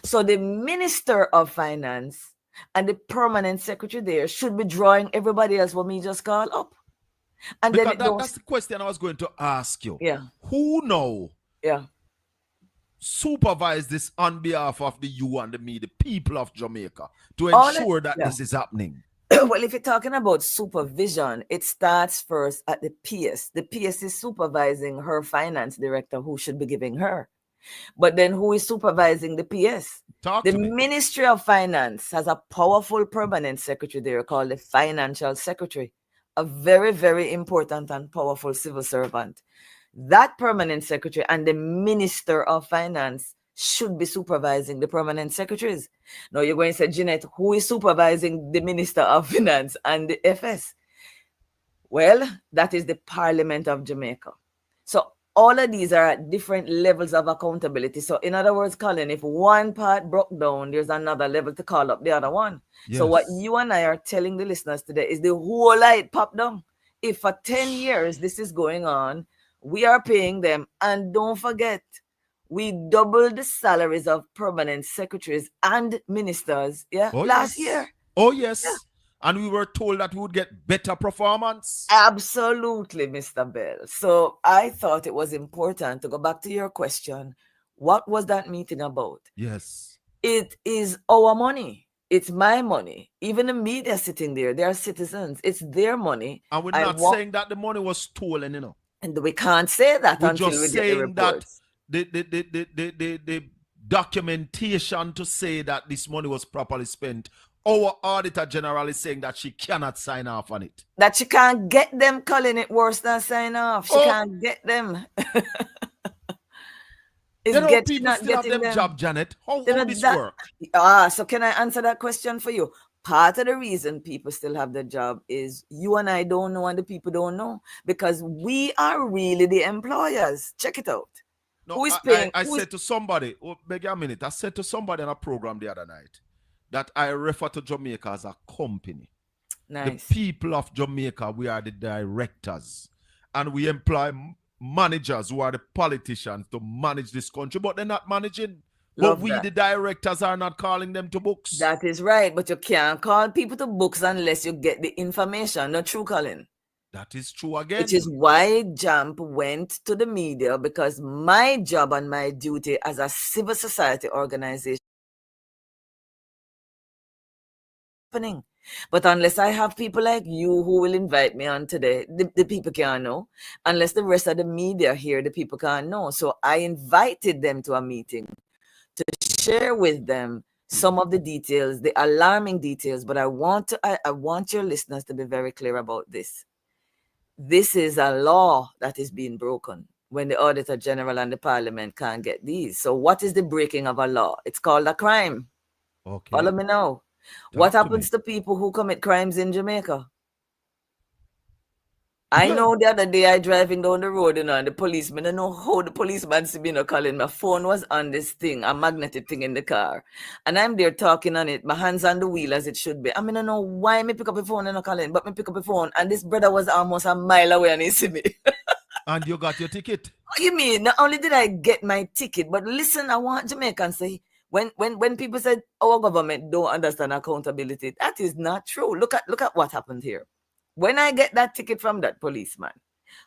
So the Minister of Finance and the permanent secretary there should be drawing everybody else what me just call up. And then Because it don't, that's the question I was going to ask you. yeah, Who now yeah. supervise this on behalf of the you and the me, the people of Jamaica, to All it, ensure that yeah. this is happening? Well, if you're talking about supervision, it starts first at the PS. The PS is supervising her finance director who should be giving her. But then who is supervising the PS? Talk The to me. Ministry of Finance has a powerful permanent secretary there called the Financial Secretary, a very, very important and powerful civil servant. That permanent secretary and the Minister of Finance should be supervising the permanent secretaries. Now you're going to say, Jeanette, who is supervising the Minister of Finance and the FS? Well, that is the Parliament of Jamaica. So all of these are at different levels of accountability. So in other words, Colin, if one part broke down, there's another level to call up the other one. So what Yes. you and I are telling the listeners today is the whole light pop down. If for 10 years this is going on, we are paying them. And don't forget, we doubled the salaries of permanent secretaries and ministers, yeah, Oh, last year. yes. Oh, Yeah. yes. And we were told that we would get better performance. Absolutely, Mr. Bell. So I thought it was important to go back to your question. What was that meeting about? Yes. It is our money. It's my money. Even the media sitting there, they are citizens. It's their money. And we're I not want, saying that the money was stolen. and we can't say that We're until just we get the saying that reports. the documentation to say that this money was properly spent, our auditor general is saying that she cannot sign off on it. That she can't get them calling it worse than sign off. She Oh, can't get them. She people not still have getting them them. job, Janet. How, You how know this that. work? So can I answer that question for you? Part of the reason people still have their job is you and I don't know, and the people don't know, because we are really the employers. Check it out. No, Who is I, paying? I Who is said to somebody, beg you a minute, I said to somebody on a program the other night that I refer to Jamaica as a company. The nice? people of Jamaica, we are the directors. And we employ managers who are the politicians to manage this country, but they're not managing. But Love we, that. the directors, are not calling them to books. That is right. But you can't call people to books unless you get the information. Not true, Colin. That is true Which again. is why Jump went to the media, because my job and my duty as a civil society organization happening. But unless I have people like you who will invite me on today, the people can't know. Unless the rest of the media here, the people can't know. So I invited them to a meeting to share with them some of the details, the alarming details. But I want your listeners to be very clear about this. This is a law that is being broken when the Auditor General and the Parliament can't get these. So what is the breaking of a law? It's called a crime. Follow Okay. me now. What Talk to me. happens to people who commit crimes in Jamaica? I know the other day I driving down the road, and the policeman, I don't know how the policeman see me calling. My phone was on this thing, a magnetic thing in the car. And I'm there talking on it, my hands on the wheel as it should be. I mean, I don't know why me pick up the phone and not calling, but me pick up the phone, and this brother was almost a mile away and he see me. And you got your ticket. What you mean? Not only did I get my ticket, but listen, I want Jamaicans to say, when people said our government don't understand accountability, that is not true. Look at what happened here. When I get that ticket from that policeman,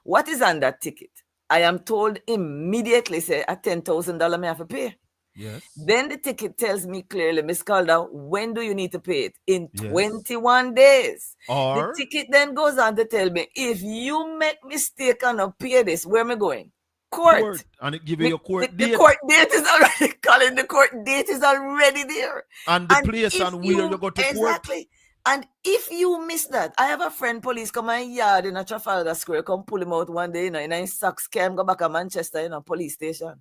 what is on that ticket? I am told immediately, say, a $10,000 may have to pay. Yes. Then the ticket tells me clearly, Miss Calder, when do you need to pay it? In Yes. 21 days. The Or ticket then goes on to tell me, if you make mistake and not pay this, where am I going? court. Court. And it give you your court The date. court date is already calling, the court date is already there. And the And place if and where you you go to court. exactly, and if you miss that, I have a friend police come my yard in a Trafalgar Square, come pull him out one day, in his socks, came go back to Manchester, police station.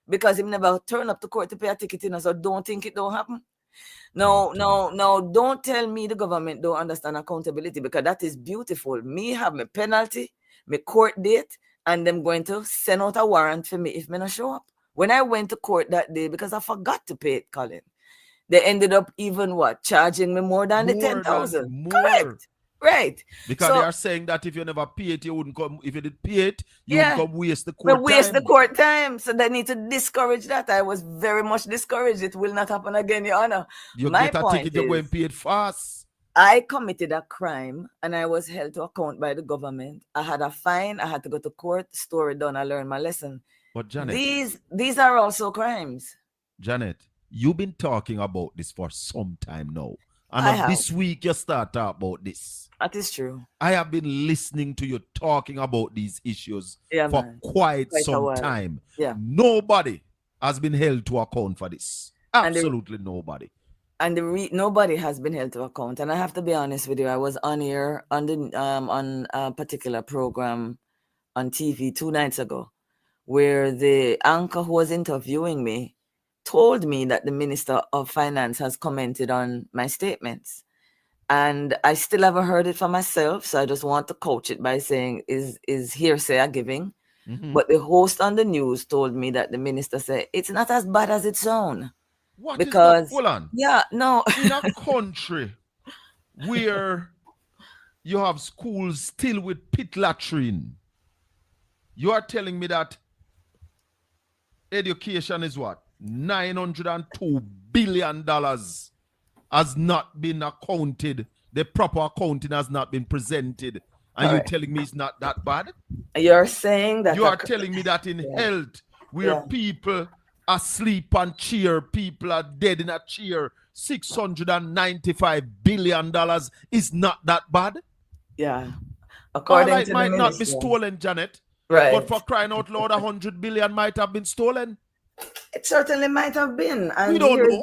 Because he never turn up to court to pay a ticket, so don't think it don't happen. No, Talk to me. no, no, don't tell me the government don't understand accountability, because that is beautiful. Me have my penalty, my court date, and them going to send out a warrant for me if me not show up. When I went to court that day, because I forgot to pay it, Colin, they ended up even charging me more than the More than 10,000. more. Correct. Right. Because So they are saying that if you never pay it, you wouldn't come. If you did pay it, you yeah, wouldn't come waste the we court waste the time. court time. So they need to discourage that. I was very much discouraged. It will not happen again, Your Honor. You My get a point ticket, you go is, and pay it fast. I committed a crime and I was held to account by the government. I had a fine. I had to go to court. Story done. I learned my lesson. But Janet, These are also crimes. Janet, you've been talking about this for some time now. And I of have. this week, you start talking about this. That is true. I have been listening to you talking about these issues Yeah, for man. quite Quite a some while. time. Yeah. Nobody has been held to account for this. Absolutely nobody. And nobody has been held to account. And I have to be honest with you, I was on here on a particular program on TV 2 nights ago, where the anchor who was interviewing me told me that the Minister of Finance has commented on my statements. And I still haven't heard it for myself, so I just want to coach it by saying is hearsay a giving. But the host on the news told me that the minister said it's not as bad as it sounds. What Because is that? Hold on. yeah, no. In a country where you have schools still with pit latrine, you are telling me that education is what? $902 billion has not been accounted. The proper accounting has not been presented. And you're telling me it's not that bad? You're saying that you are telling me that in health, where people asleep on chair, people are dead in a chair, $695 billion is not that bad? Yeah. According all right, to might the not be minister. stolen, Janet. Right. But for crying out loud, 100 billion might have been stolen. It certainly might have been. And we don't know.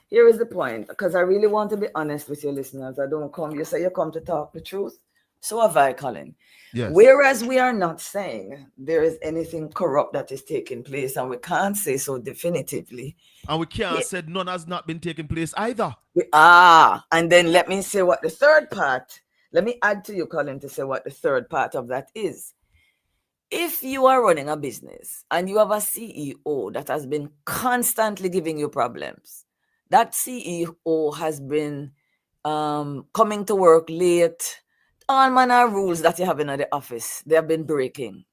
Here is the point, because I really want to be honest with your listeners. I don't come, you say you come to talk the truth. So have I, Colin. Yes. Whereas we are not saying there is anything corrupt that is taking place, and we can't say so definitively. And we can't say none has not been taking place either. And then let me say what the third part, let me add to you, Colin, to say what the third part of that is. If you are running a business and you have a CEO that has been constantly giving you problems, that CEO has been coming to work late, all manner of rules that you have in the office, they have been breaking.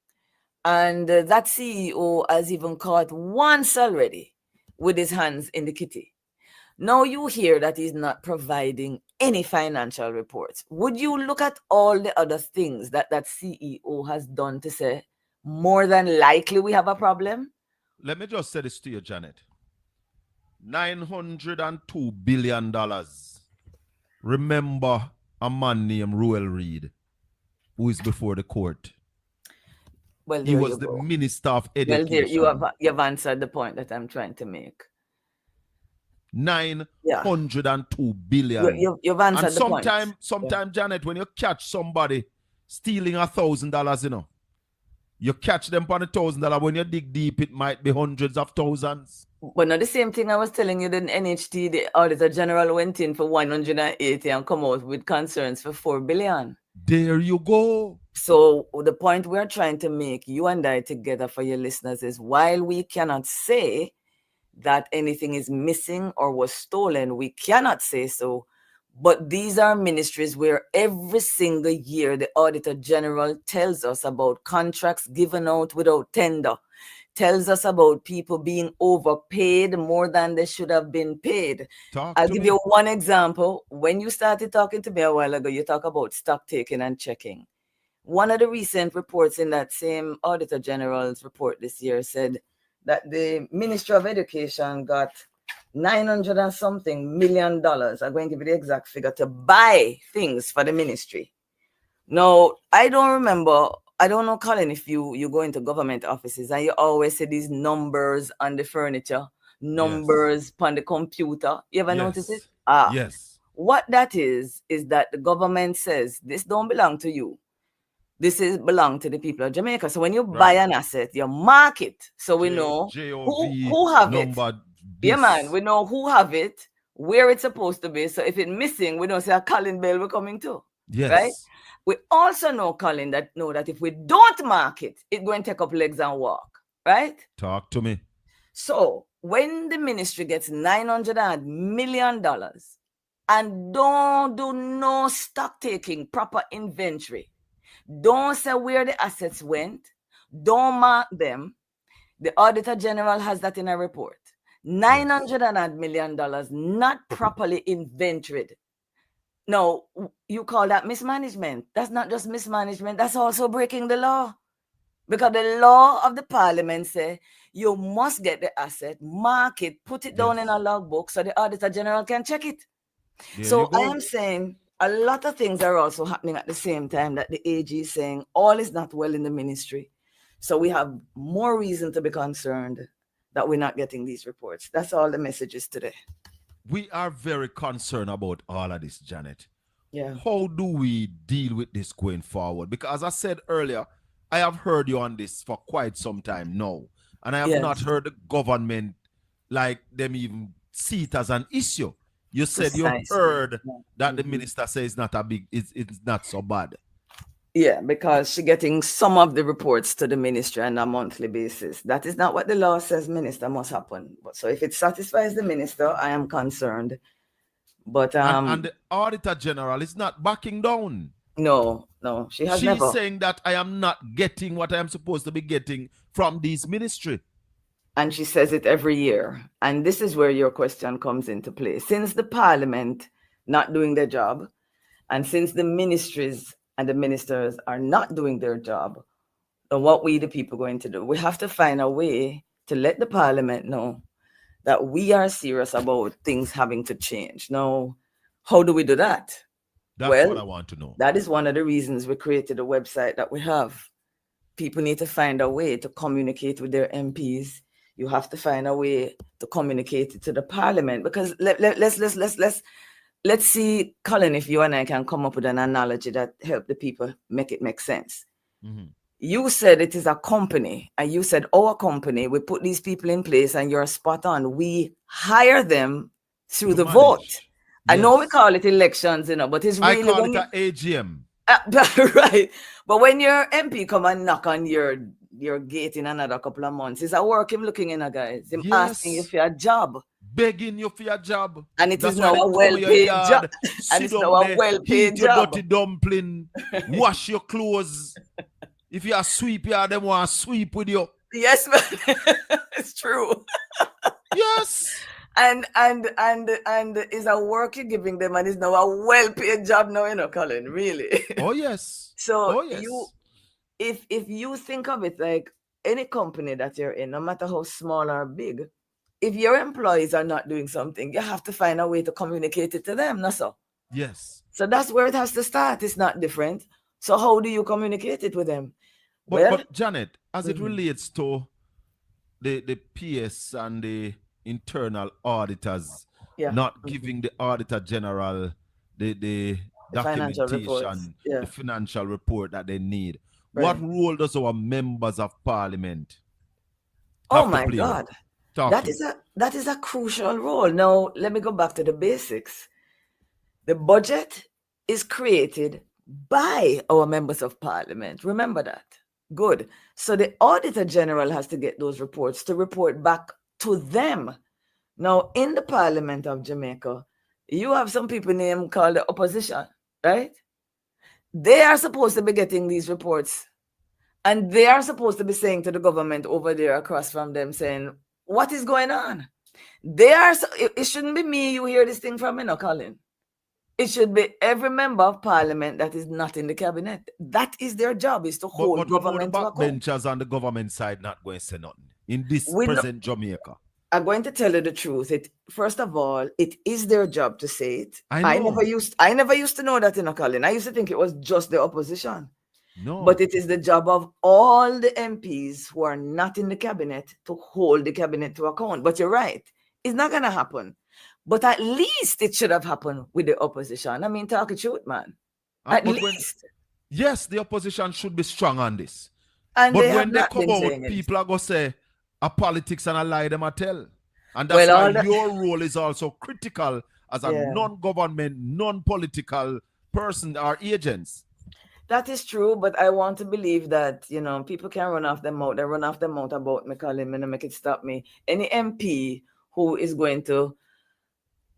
And that CEO has even caught once already with his hands in the kitty. Now you hear that he's not providing any financial reports. Would you look at all the other things that that CEO has done to say, more than likely we have a problem? Let me just say this to you, Janet. $902 billion. Remember a man named Ruel Reid, who is before the court. Well, he was the Minister of Education. Well, you have answered the point that I'm trying to make. $902 billion. You've answered the point. Sometimes, Janet, when you catch somebody stealing $1,000, you know, you catch them on $1,000. When you dig deep, it might be hundreds of thousands. But not the same thing I was telling you. The NHT, the Auditor General, went in for 180 and come out with concerns for $4 billion. There you go. So the point we're trying to make, you and I together for your listeners, is while we cannot say that anything is missing or was stolen, we cannot say so. But these are ministries where every single year the Auditor General tells us about contracts given out without tender, tells us about people being overpaid more than they should have been paid. I'll give you one example. When you started talking to me a while ago, you talk about stock taking and checking. One of the recent reports in that same Auditor General's report this year said that the Ministry of Education got $900 and something million. I'm going to give you the exact figure to buy things for the ministry. Now, I don't know, Colin, if you go into government offices and you always see these numbers on the furniture, numbers on the computer. You ever notice it? Yes. What that is that the government says, this don't belong to you. This belong to the people of Jamaica. So when you buy an asset, you mark it. So we know who have it. Yeah, man. We know who have it, where it's supposed to be. So if it's missing, we don't say a Colin Bell we're coming to. Yes. Right? We also know, Colin, that if we don't mark it, it's going to take up legs and walk. Right? Talk to me. So when the ministry gets $900 million And don't do no stock taking, proper inventory. Don't say where the assets went. Don't mark them. The Auditor General has that in a report. $900 million not properly inventoried. No, you call that mismanagement. That's not just mismanagement. That's also breaking the law. Because the law of the parliament say you must get the asset, mark it, put it down in a logbook so the Auditor General can check it. So I am saying a lot of things are also happening at the same time that the AG is saying all is not well in the ministry. So we have more reason to be concerned that we're not getting these reports. That's all the messages today. We are very concerned about all of this, Janet. Yeah. How do we deal with this going forward? Because as I said earlier, I have heard you on this for quite some time now. And I have not heard the government like them even see it as an issue. You said you heard that the minister says it's not so bad. Yeah, because she's getting some of the reports to the ministry on a monthly basis. That is not what the law says minister must happen. But so if it satisfies the minister, I am concerned. But and the Auditor General is not backing down. No, she has never. She's saying that I am not getting what I am supposed to be getting from this ministry. And she says it every year. And this is where your question comes into play. Since the parliament not doing their job, and since the ministries and the ministers are not doing their job, then what we the people going to do? We have to find a way to let the parliament know that we are serious about things having to change. Now, how do we do that? That's what I want to know. That is one of the reasons we created a website that we have. People need to find a way to communicate with their MPs. You have to find a way to communicate it to the parliament, because let's see, Colin, if you and I can come up with an analogy that help the people make it make sense. Mm-hmm. You said it is a company, and you said our company, we put these people in place, and you're spot on. We hire them through the vote. Yes. I know we call it elections, but it's really... I call it an AGM. Right. But when your MP come and knock on your gate in another couple of months, it's a work him looking in, guys. Him asking you for your job. Begging you for your job. And it is now a well-paid job. And it's now a well-paid job. Dirty dumpling, wash your clothes. If you are sweep, them want to sweep with you. Yes, man. It's true. Yes. And is a work you're giving them, and it's now a well-paid job now, Colin, really. Oh, yes. So if you think of it like any company that you're in, no matter how small or big, if your employees are not doing something, you have to find a way to communicate it to them, no so? Yes. So that's where it has to start. It's not different. So how do you communicate it with them? But Janet, as it relates to the PS and the internal auditors not giving the Auditor General the documentation, the financial report that they need. Right. What role does our members of parliament have to play? God. That is a crucial role. Now, let me go back to the basics. The budget is created by our members of parliament. Remember that. Good. So the Auditor General has to get those reports to report back to them. Now, in the Parliament of Jamaica, you have some people named called the opposition, right? They are supposed to be getting these reports, and they are supposed to be saying to the government over there across from them, saying, what is going on? It shouldn't be me you hear this thing from, Colin. It should be every member of parliament that is not in the cabinet. That is their job, is to hold government to account. Backbenchers on the government side not going to say nothing in this present Jamaica. I'm going to tell you the truth. First of all, it is their job to say it. I never used to know that, Colin. I used to think it was just the opposition. No. But it is the job of all the MPs who are not in the cabinet to hold the cabinet to account. But you're right. It's not going to happen. But at least it should have happened with the opposition. I mean, talk it truth, man. At least. Yes, the opposition should be strong on this. And but when they come out, people are going to say, a politics and a lie them a tell. And that's why your role is also critical as a non-government, non-political person or agents. That is true, but I want to believe that, people can run off their mouth. They run off their mouth about me, Colin, and make it stop me. Any MP who is going to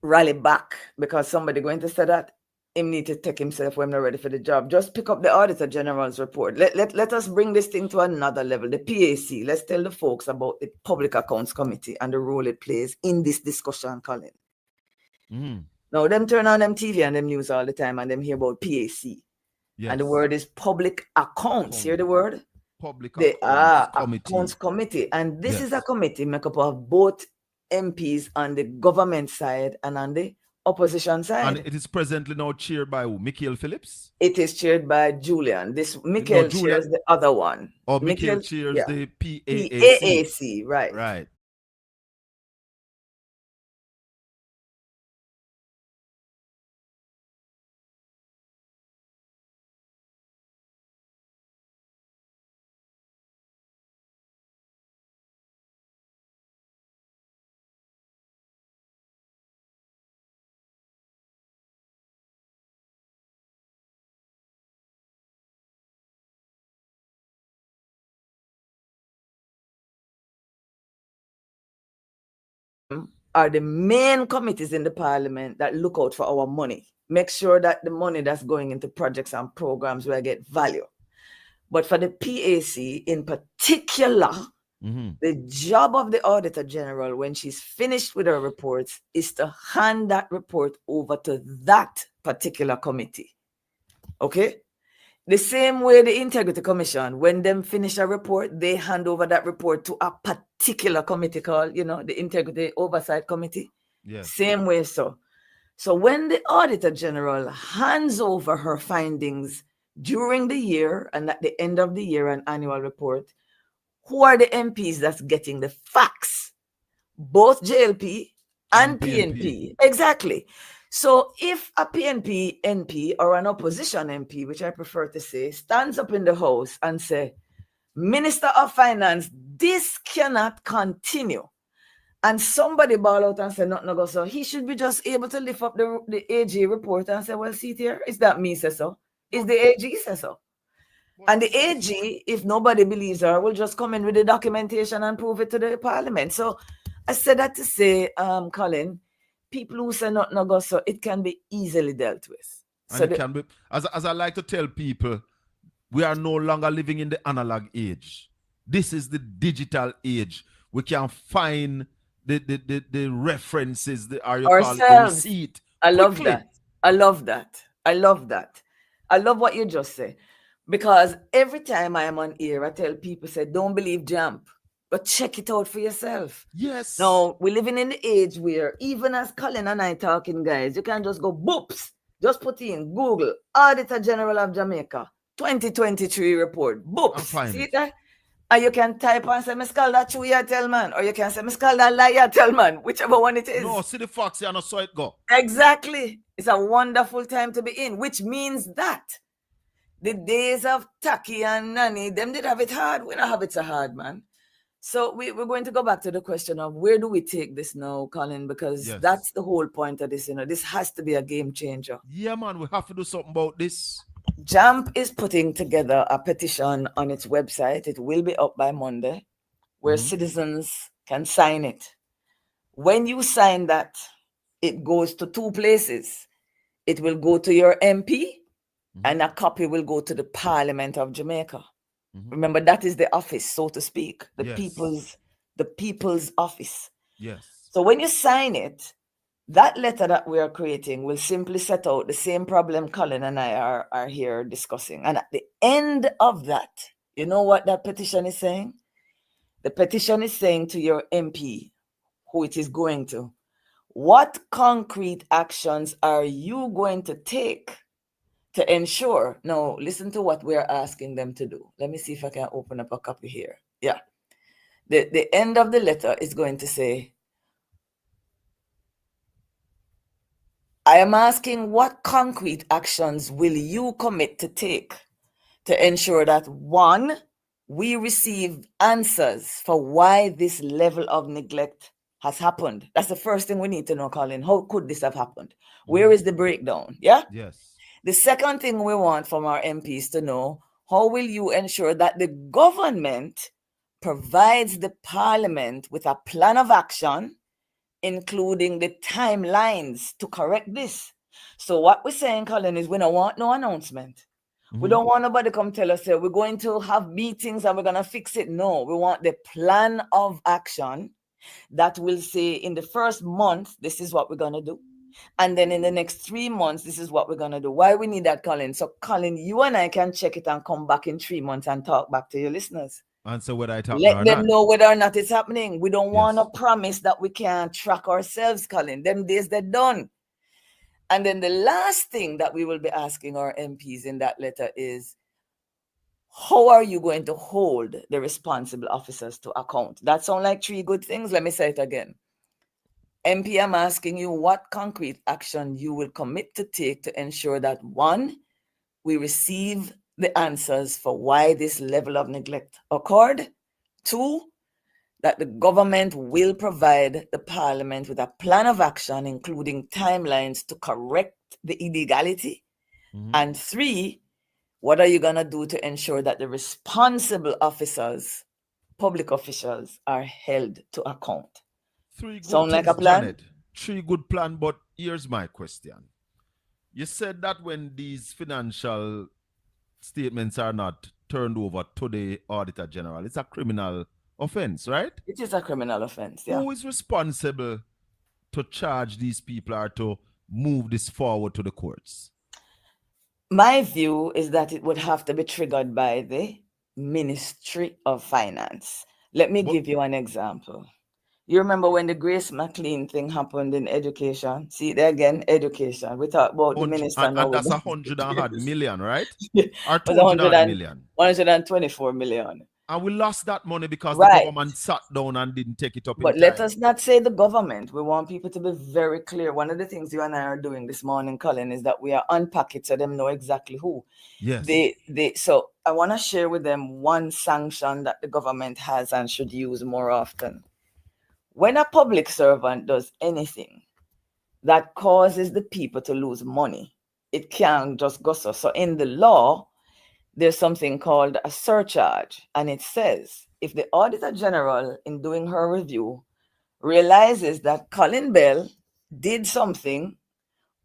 rally back because somebody going to say that him need to take himself when they're ready for the job. Just pick up the Auditor General's report. Let us bring this thing to another level. The PAC, let's tell the folks about the Public Accounts Committee and the role it plays in this discussion, Colin. Now, them turn on them TV and them news all the time and them hear about PAC. Yes. And the word is Public Accounts. Hear the word? Public Accounts Committee. And this is a committee made up of both MPs on the government side and on the opposition side. And it is presently now chaired by who? Michael Phillips? It is chaired by Julian. Michael chairs the other one. Oh, Michael chairs the PAAC. PAAC, right. Right. Are the main committees in the parliament that look out for our money. Make sure that the money that's going into projects and programs will get value. But for the PAC in particular, the job of the Auditor General when she's finished with her reports is to hand that report over to that particular committee. Okay? The same way the Integrity Commission, when them finish a report, they hand over that report to a particular committee called, the Integrity Oversight Committee. Yes. Same way so. So when the Auditor General hands over her findings during the year and at the end of the year an annual report, who are the MPs that's getting the facts? Both JLP and PNP. Exactly. So if a PNP MP or an opposition MP, which I prefer to say, stands up in the House and say, Minister of Finance, this cannot continue. And somebody ball out and say, nothing go so. He should be just able to lift up the AG report and say, well, see it here. Is that me say so? Is the AG say so? And the AG, if nobody believes her, will just come in with the documentation and prove it to the parliament. So I said that to say, Colin, people who say nothing go so, it can be easily dealt with. And so it can be, as I like to tell people, we are no longer living in the analog age. This is the digital age. We can find the references, the receipt. I love that. I love that. I love that. I love what you just said. Because every time I am on air, I tell people, say, don't believe JAMP, but check it out for yourself. Yes. Now, we're living in the age where, even as Colin and I talking, guys, you can just go, boops, just put in Google, Auditor General of Jamaica, 2023 report, boops. See that? And you can type and say, Miss Calda, true, you tell man. Or you can say, Miss Calda, lie, you tell man. Whichever one it is. No, see the facts, you know, so it go. Exactly. It's a wonderful time to be in, which means that the days of Taki and Nani, them did have it hard. We don't have it so hard, man. So we're going to go back to the question of where do we take this now, Colin? Because that's the whole point of this, this has to be a game changer. Yeah, man, we have to do something about this. JAMP is putting together a petition on its website. It will be up by Monday, where citizens can sign it. When you sign that, it goes to two places. It will go to your MP, and a copy will go to the Parliament of Jamaica. Remember, that is the office, so to speak, the people's office. Yes. So when you sign it, that letter that we are creating will simply set out the same problem Colin and I are here discussing. And at the end of that, you know what that petition is saying? The petition is saying to your MP, who it is going to, what concrete actions are you going to take to ensure? Now, listen to what we're asking them to do. Let me see if I can open up a copy here. Yeah. The end of the letter is going to say, I am asking what concrete actions will you commit to take to ensure that, one, we receive answers for why this level of neglect has happened. That's the first thing we need to know, Colin. How could this have happened? Where is the breakdown? Yeah? Yes. The second thing we want from our MPs to know, how will you ensure that the government provides the parliament with a plan of action including the timelines to correct this. So what we're saying, Colin, is we don't want no announcement. We don't want nobody come tell us, we're going to have meetings and we're going to fix it. No, we want the plan of action that will say in the first month, this is what we're going to do. And then in the next 3 months, this is what we're going to do. Why we need that, Colin? So, Colin, you and I can check it and come back in 3 months and talk back to your listeners. Answer whether it happens. Let them know whether or not it's happening. We don't want to promise that we can't track ourselves, Colin. Them days they're done. And then the last thing that we will be asking our MPs in that letter is, how are you going to hold the responsible officers to account? That sounds like 3 good things. Let me say it again. MP, I'm asking you what concrete action you will commit to take to ensure that 1, we receive the answers for why this level of neglect occurred. 2, that the government will provide the Parliament with a plan of action, including timelines to correct the illegality. And 3, what are you going to do to ensure that the responsible officers, public officials, are held to account? 3 good Sound like a plan? Janet. 3 good plan, but here's my question. You said that when these financial statements are not turned over to the Auditor General, it's a criminal offense, right? It is a criminal offense, yeah. Who is responsible to charge these people or to move this forward to the courts? My view is that it would have to be triggered by the Ministry of Finance. Let me give you an example. You remember when the Grace McLean thing happened in education? See, there again, education. We talk about the minister now. And that's 100 million, right? Yeah. Or 200 million? 124 million. And we lost that money because the government sat down and didn't take it up in time. But let us not say the government. We want people to be very clear. One of the things you and I are doing this morning, Colin, is that we are unpacking so them know exactly who. Yes. So I want to share with them one sanction that the government has and should use more often. When a public servant does anything that causes the people to lose money, it can't just go so. So in the law, there's something called a surcharge. And it says, if the Auditor General, in doing her review, realizes that Colin Bell did something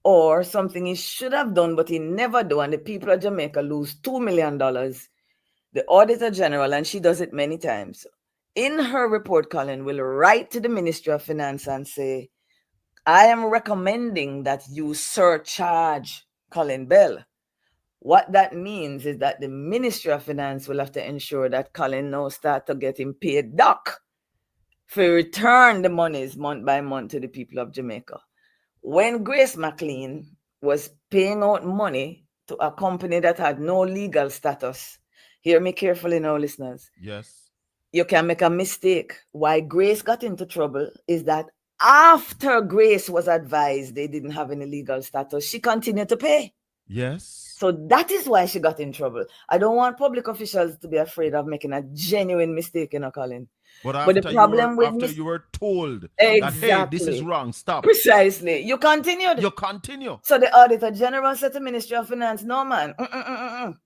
or something he should have done, but he never do, and the people of Jamaica lose $2 million, the Auditor General, and she does it many times, in her report, Colin, will write to the Ministry of Finance and say, I am recommending that you surcharge Colin Bell. What that means is that the Ministry of Finance will have to ensure that Colin now start to get him paid back for return the monies month by month to the people of Jamaica. When Grace McLean was paying out money to a company that had no legal status, hear me carefully now, listeners. Yes. You can make a mistake. Why Grace got into trouble is that after Grace was advised they didn't have any legal status, she continued to pay. Yes. So that is why she got in trouble. I don't want public officials to be afraid of making a genuine mistake, Colin. But the problem after you were told that, hey, this is wrong, stop. Precisely. You continued. You continue. So the Auditor General said to Ministry of Finance, no, man.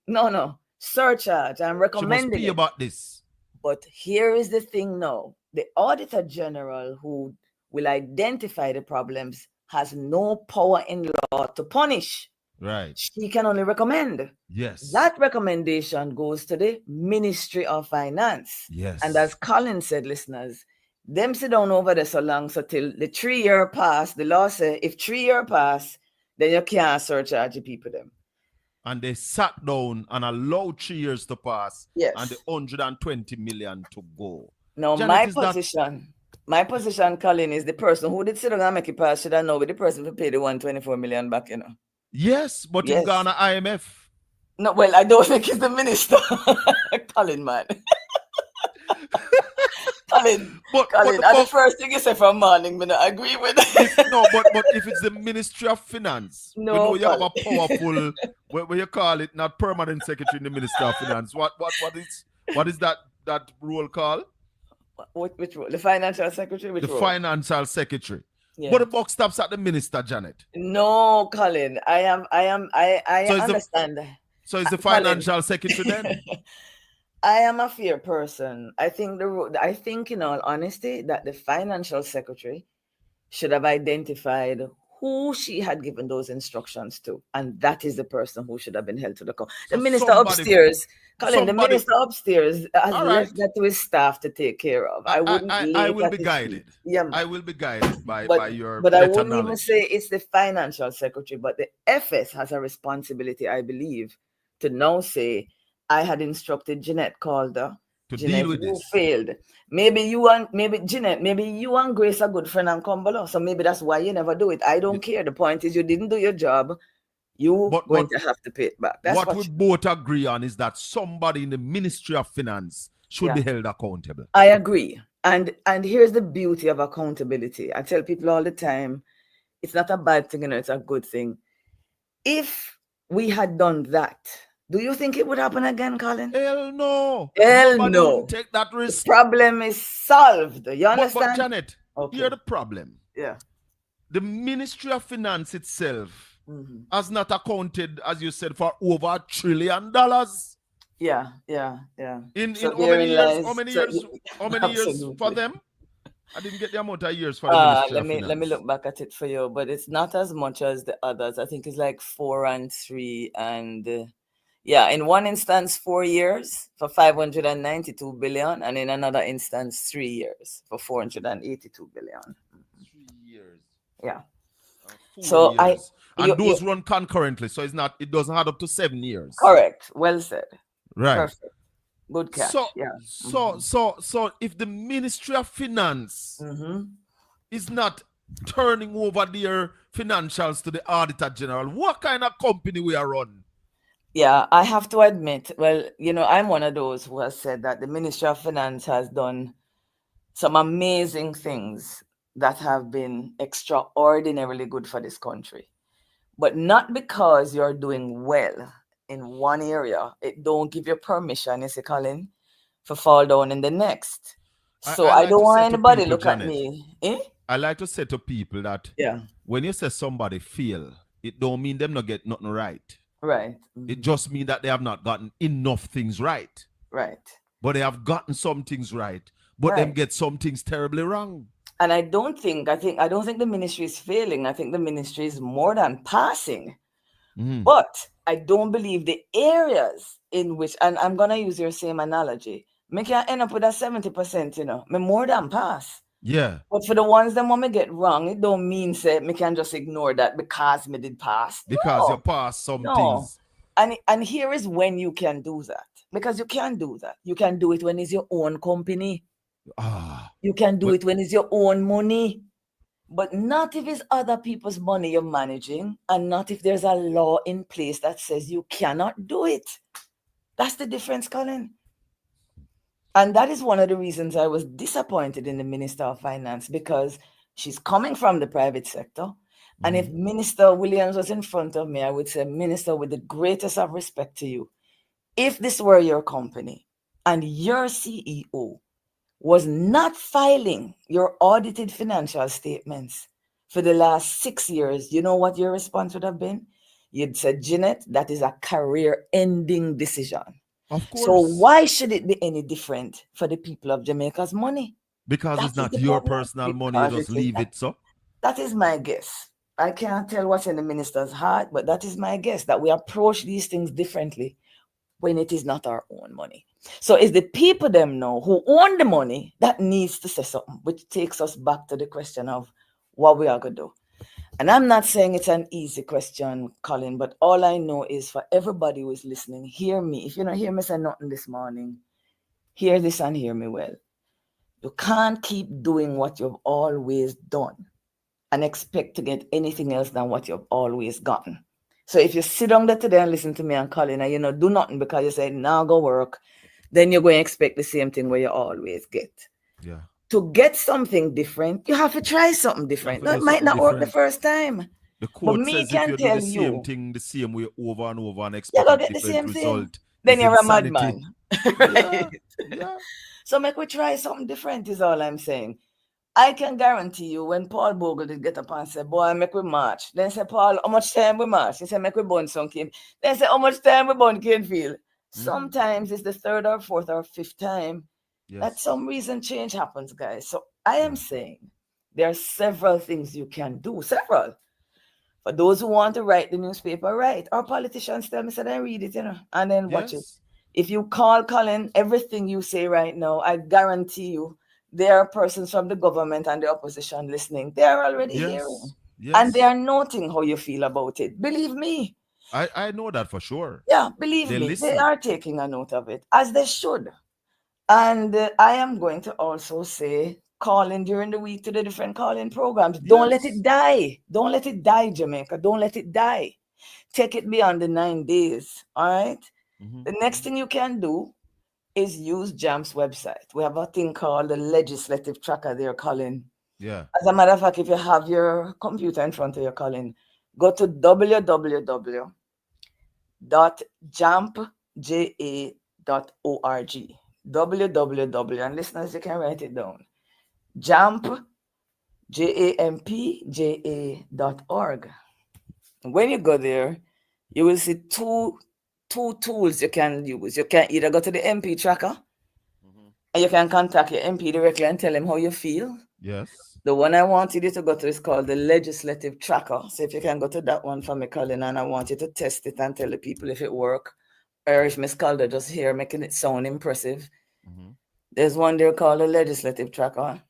No. Surcharge. I'm recommending she must be about this. But here is the thing now. The Auditor General who will identify the problems has no power in law to punish. Right. She can only recommend. Yes. That recommendation goes to the Ministry of Finance. Yes. And as Colin said, listeners, them sit down over there so long, so till the 3-year pass, the law says if 3 year pass, then you can't surcharge the people them. And they sat down and allowed 3 years to pass. Yes. And the 120 million to go. Now, Janet, my position, Colin, is the person who did sit down and make it pass should I know with the person who paid the 124 million back, Yes, but it's gone to IMF. No, well, I don't think it's the minister. Colin, man. Colin, the first thing you say from morning, I agree with it. But if it's the Ministry of Finance, no, you have a powerful, what you call it, not permanent secretary in the Ministry of Finance. What is that role called? Which role? The financial secretary? Which role? Financial secretary. Yeah. But the buck stops at the minister, Janet. No, Colin. I understand. So is the financial secretary then? I am a fair person. I think in all honesty that the financial secretary should have identified who she had given those instructions to, and that is the person who should have been held to the account. The minister upstairs, Colin, the minister upstairs has left that to his staff to take care of. I wouldn't. I will be guided. Yeah, I will be guided by your. But I wouldn't even say it's the financial secretary, but the FS has a responsibility, I believe, to now say, I had instructed Jeanette Calder to deal with this. Who failed. Maybe you and Jeanette, maybe you and Grace are good friend and come below. So maybe that's why you never do it. I don't care. The point is you didn't do your job. You're going to have to pay it back. That's what we both agree on is that somebody in the Ministry of Finance should be held accountable. I agree. And here's the beauty of accountability. I tell people all the time, it's not a bad thing, it's a good thing. If we had done that, do you think it would happen again, Colin? Hell no. Hell no. Take that risk. The problem is solved. You understand? But Janet, here's the problem. Yeah. The Ministry of Finance itself has not accounted, as you said, for over $1 trillion. Yeah. In how many years for them? I didn't get the amount of years for the Ministry of Finance. Let me look back at it for you, but it's not as much as the others. I think it's like 4 and 3 and in one instance 4 years for 592 billion, and in another instance 3 years for 482 billion. 3 years. Yeah. 4 so years. Those run concurrently, so it doesn't add up to 7 years. Correct. Well said. Right. Perfect. Good catch. So if the Ministry of Finance is not turning over their financials to the Auditor General, what kind of company we are run? Yeah, I have to admit, well, I'm one of those who has said that the Ministry of Finance has done some amazing things that have been extraordinarily good for this country. But not because you're doing well in one area, it don't give you permission, you see, Colin, for fall down in the next. So I don't want anybody look at me. I like to say to people that when you say somebody fail, it don't mean them not get nothing right. Right. It just means that they have not gotten enough things right. Right. But they have gotten some things right, but them get some things terribly wrong. And I don't think the ministry is failing. I think the ministry is more than passing. But I don't believe the areas in which, and I'm going to use your same analogy, me can end up with a 70%, me more than pass. Yeah. But for the ones that want me get wrong, it don't mean say me can just ignore that because me did pass. Because you pass some things. And here is when you can do that. Because you can do that. You can do it when it's your own company. You can do it when it's your own money. But not if it's other people's money you're managing, and not if there's a law in place that says you cannot do it. That's the difference, Colin. And that is one of the reasons I was disappointed in the Minister of Finance, because she's coming from the private sector. And if Minister Williams was in front of me, I would say, Minister, with the greatest of respect to you, if this were your company and your CEO was not filing your audited financial statements for the last 6 years, you know what your response would have been? You'd say, Jeanette, that is a career-ending decision. Of course. So why should it be any different for the people of Jamaica's money? Because it's not your personal money, you just leave it, so? That is my guess. I can't tell what's in the minister's heart, but that is my guess, that we approach these things differently when it is not our own money. So it's the people them know who own the money that needs to say something, which takes us back to the question of what we are going to do. And I'm not saying it's an easy question, Colin, but all I know is for everybody who is listening, hear me. If you don't hear me say nothing this morning, hear this and hear me well. You can't keep doing what you've always done and expect to get anything else than what you've always gotten. So if you sit down there today and listen to me and Colin and do nothing because you say, now go work, then you're going to expect the same thing where you always get. Yeah. To get something different, you have to try something different. That might not work the first time. The quote says if you do the same thing the same way over and over and expect a different the same result, thing, then you're insanity. A madman. Right? Yeah. So make we try something different is all I'm saying. I can guarantee you when Paul Bogle did get up and say, boy, make we march. Then say, Paul, how much time we march? He said, make we burn some cane. Then say, how much time we burn cane field? Sometimes it's the third or fourth or fifth time that some reason change happens, guys. So I am saying There are several things you can do. Several. For those who want to write the newspaper, write. Our politicians tell me, so then read it, and then watch it. If you call Colin, everything you say right now, I guarantee you, there are persons from the government and the opposition listening. They are already hearing. Yes. And they are noting how you feel about it. Believe me. I know that for sure. Yeah, believe me. They are taking a note of it, as they should. And I am going to also say, call in during the week to the different call-in programs. Don't let it die. Don't let it die, Jamaica. Don't let it die. Take it beyond the 9 days. All right? Mm-hmm. The next thing you can do is use JAM's website. We have a thing called the legislative tracker there, Colin. Yeah. As a matter of fact, if you have your computer in front of you, Colin, go to www.jampja.org. www, and listeners, you can write it down. jampja.org. When you go there, you will see two tools you can use. You can either go to the MP tracker, and you can contact your MP directly and tell him how you feel. Yes. The one I wanted you to go to is called the legislative tracker. So if you can go to that one for me, Colin, and I want you to test it and tell the people if it works, or if Miss Calder just here making it sound impressive. Mm-hmm. There's one there called the legislative tracker.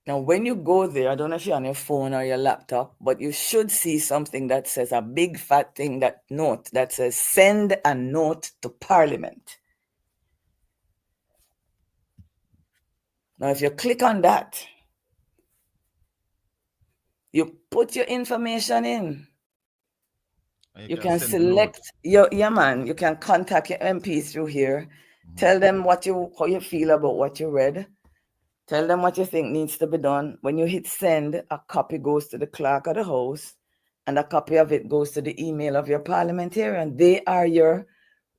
Now, when you go there, I don't know if you're on your phone or your laptop, but you should see something that says a big fat thing, that says send a note to Parliament. Now, if you click on that, you put your information in. You can select you can contact your MP through here. Mm-hmm. Tell them how you feel about what you read. Tell them what you think needs to be done. When you hit send, a copy goes to the clerk of the house, and a copy of it goes to the email of your parliamentarian. They are your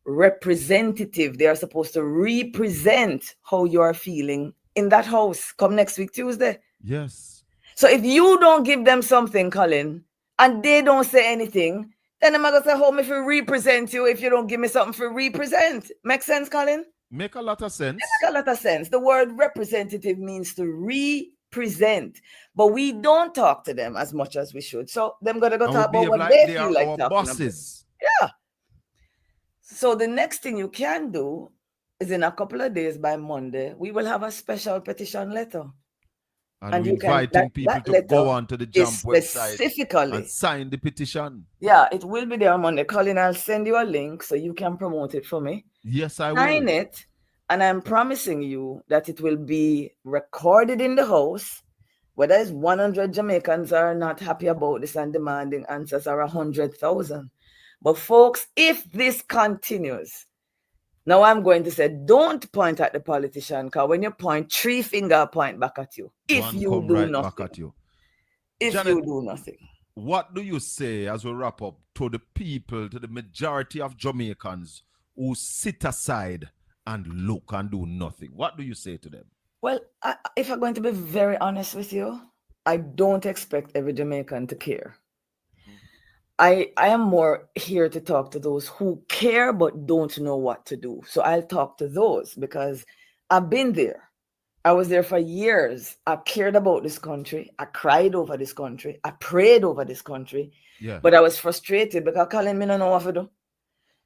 representative. They are supposed to represent how you are feeling in that house come next week, Tuesday. Yes. So if you don't give them something, Colin, and they don't say anything, then I'm going to say, how me if you represent you if you don't give me something for represent? Make sense, Colin? Make a lot of sense. Make a lot of sense. The word representative means to represent, but we don't talk to them as much as we should. So them going to go talk about what they feel like talking bosses. About. Yeah. So the next thing you can do is in a couple of days, by Monday, we will have a special petition letter. And you inviting people to go on to the JAMP website and sign the petition. Yeah, it will be there on Monday. Colin, I'll send you a link so you can promote it for me. Yes, I will. Sign it, and I'm promising you that it will be recorded in the house. Whether it's 100 Jamaicans are not happy about this and demanding answers, or 100,000. But folks, if this continues, now I'm going to say, don't point at the politician, because when you point, 3 fingers point back at you. If you do nothing. Back at you. If Janet, you do nothing. What do you say as we wrap up to the people, to the majority of Jamaicans who sit aside and look and do nothing? What do you say to them? Well, if I'm going to be very honest with you, I don't expect every Jamaican to care. I am more here to talk to those who care but don't know what to do. So I'll talk to those because I've been there. I was there for years. I cared about this country. I cried over this country. I prayed over this country. Yeah. But I was frustrated because Colin, me don't know what to do.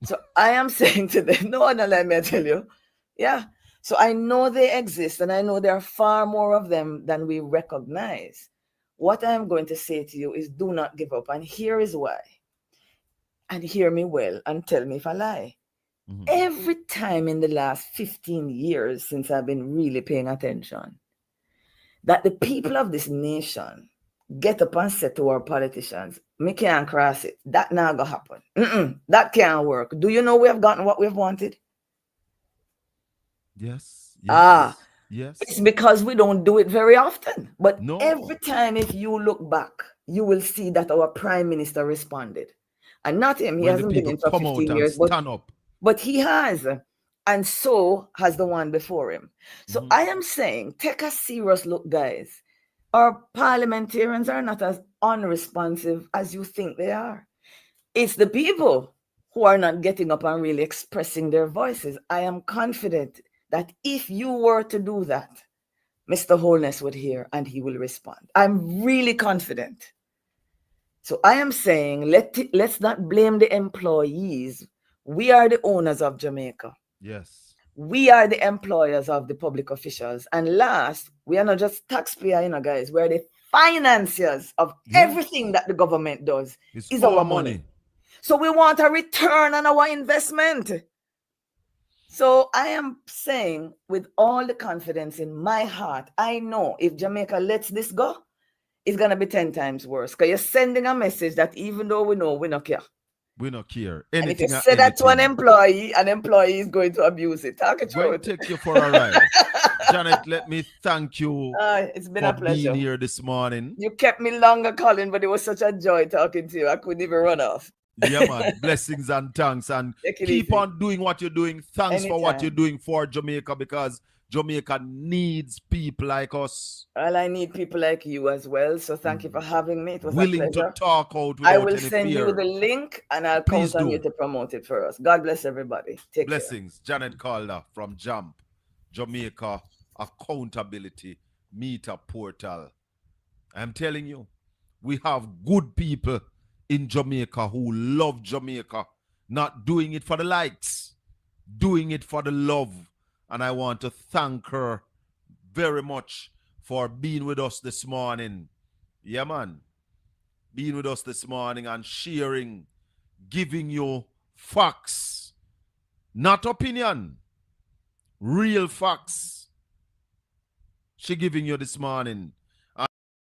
So I am saying to them, no, let me tell you. Yeah. So I know they exist, and I know there are far more of them than we recognize. What I'm going to say to you is do not give up. And here is why. And hear me well and tell me if I lie. Mm-hmm. Every time in the last 15 years since I've been really paying attention, that the people of this nation get up and say to our politicians, me can't cross it. That not gonna happen. That can't work. Do you know we have gotten what we've wanted? Yes. Yes. It's because we don't do it very often. But every time, if you look back, you will see that our prime minister responded. And not him. He hasn't been in for 15 years. But he has. And so has the one before him. So I am saying, take a serious look, guys. Our parliamentarians are not as unresponsive as you think they are. It's the people who are not getting up and really expressing their voices. I am confident that if you were to do that, Mr. Holness would hear and he will respond. I'm really confident. So I am saying, let's not blame the employees. We are the owners of Jamaica. Yes. We are the employers of the public officials. And last, we are not just taxpayers, guys. We are the financiers of everything that the government does. It's our money. So we want a return on our investment. So I am saying with all the confidence in my heart, I know if Jamaica lets this go, it's going to be 10 times worse. Because you're sending a message that even though we know, we don't care. We don't care. And if you say that to an employee is going to abuse it. Talk it through. Take you for a ride. Janet, let me thank you it's been a pleasure being here this morning. You kept me longer, Colin, but it was such a joy talking to you. I couldn't even run off. Yeah, man. Blessings and thanks. And keep on doing what you're doing. Thanks for what you're doing for Jamaica, because Jamaica needs people like us. Well, I need people like you as well. So thank you for having me. It was willing a pleasure to talk out. I will send you the link and I'll count on you to promote it for us. God bless everybody. Take Blessings. care. Janet Calder from JAMP, Jamaica Accountability Meter Portal. I'm telling you, we have good people in Jamaica who love Jamaica, not doing it for the likes, doing it for the love. And I want to thank her very much for being with us this morning. Yeah, man. Being with us this morning and sharing, giving you facts, not opinion, real facts. She giving you this morning.